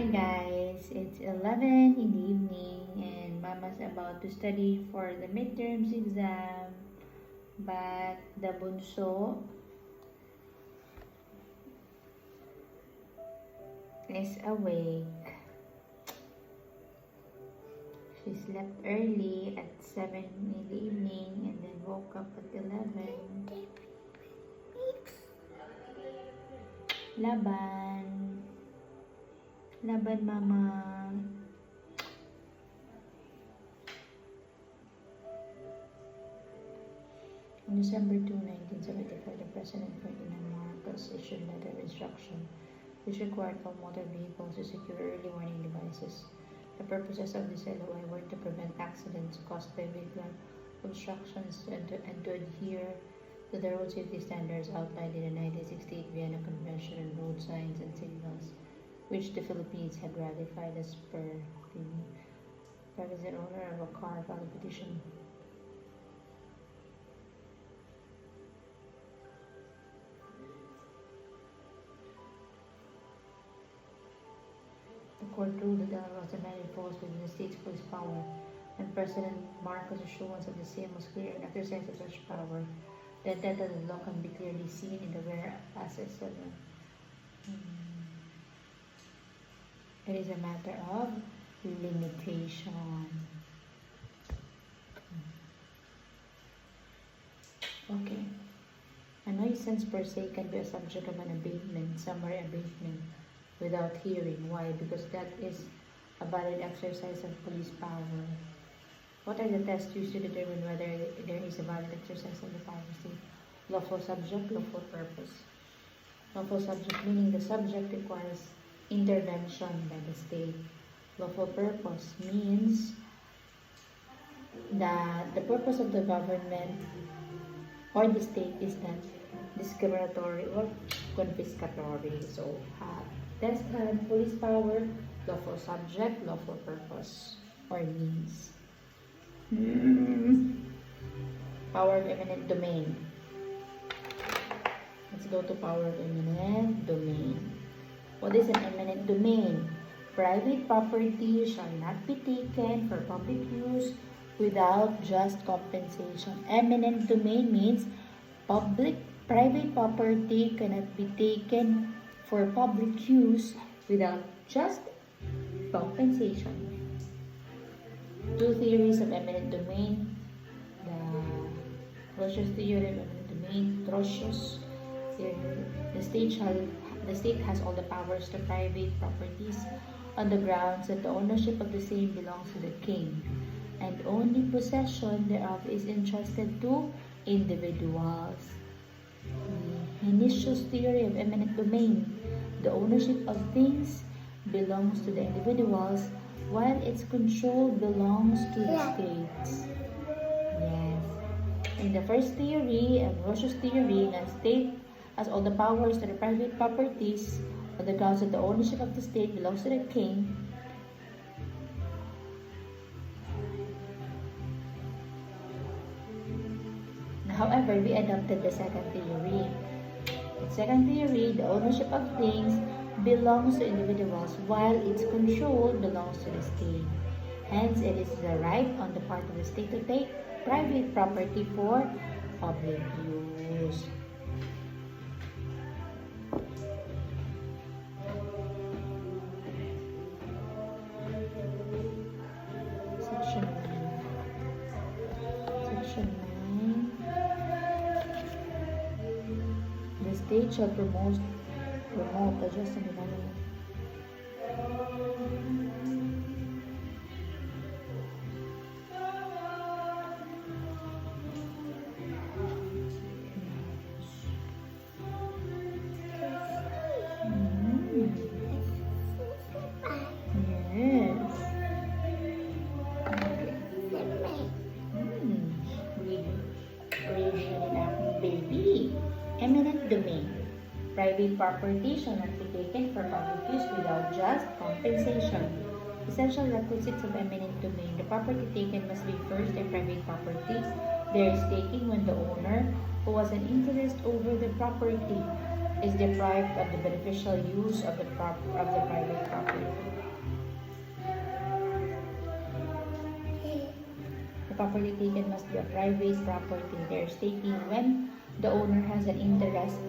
Hi guys, it's 11 in the evening and Mama's about to study for the midterms exam, but the bunso is awake. She slept early at 7 in the evening and then woke up at 11. Laban, Mama. On December 2, 1974, the President Ferdinand Marcos issued a letter of instruction which required all motor vehicles to secure early warning devices. The purposes of this LOI were to prevent accidents caused by vehicular obstructions and to adhere to the road safety standards outlined in the 1968 Vienna Convention on Road Signs and Signals, which the Philippines had ratified as per the private owner of a car filed a petition. The court ruled that the law was demanded falls within the state's police power, and President Marcos' assurance of the same was clear in exercise of such power. The intent of the law can be clearly seen in the whereas 7. It is a matter of limitation. Okay. A nuisance per se can be a subject of an abatement, summary abatement, without hearing. Why? Because that is a valid exercise of police power. What are the tests used to determine whether there is a valid exercise of the power of the state? Lawful subject, lawful purpose. Lawful subject meaning the subject requires intervention by the state. Lawful purpose means that the purpose of the government or the state is not discriminatory or confiscatory. So, test had police power, lawful subject, lawful purpose or means. Power of eminent domain. Let's go to power of eminent domain. What is an eminent domain? Private property shall not be taken for public use without just compensation. Eminent domain means private property cannot be taken for public use without just compensation. Two theories of eminent domain. The Trotius theory of eminent domain. Trotius, the state has all the powers to private properties on the grounds that the ownership of the same belongs to the king, and only possession thereof is entrusted to individuals. The Henicius theory of eminent domain. The ownership of things belongs to the individuals, while its control belongs to the states. Yes. In the first theory, Ambrosius theory, the state has all the powers to the private properties on the grounds that the ownership of the state belongs to the king. However, we adopted the second theory. In second theory, the ownership of things belongs to individuals while its control belongs to the state. Hence, it is the right on the part of the state to take private property for public use. Section 9. The state shall promote the just and economy. Eminent domain. Private property shall not be taken for public use without just compensation. Essential requisites of eminent domain. The property taken must be first a private property. There is taking when the owner, who has an interest over the property, is deprived of the beneficial use of the private property. The property taken must be a private property. There's taking when the owner has an interest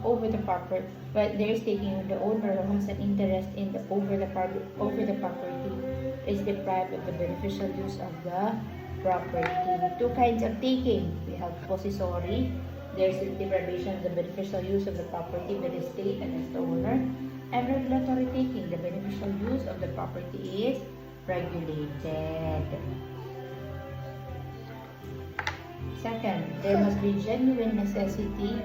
over the property. But there's taking when the owner has an interest in the over the property is deprived of the beneficial use of the property. Two kinds of taking. We have possessory. There's the deprivation of the beneficial use of the property by the state and as the owner. And regulatory taking. The beneficial use of the property is regulated. Second, there must be genuine necessity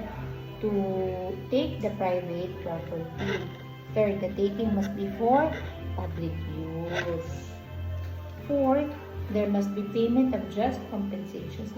to take the private property. Third, the taking must be for public use. Fourth, there must be payment of just compensations.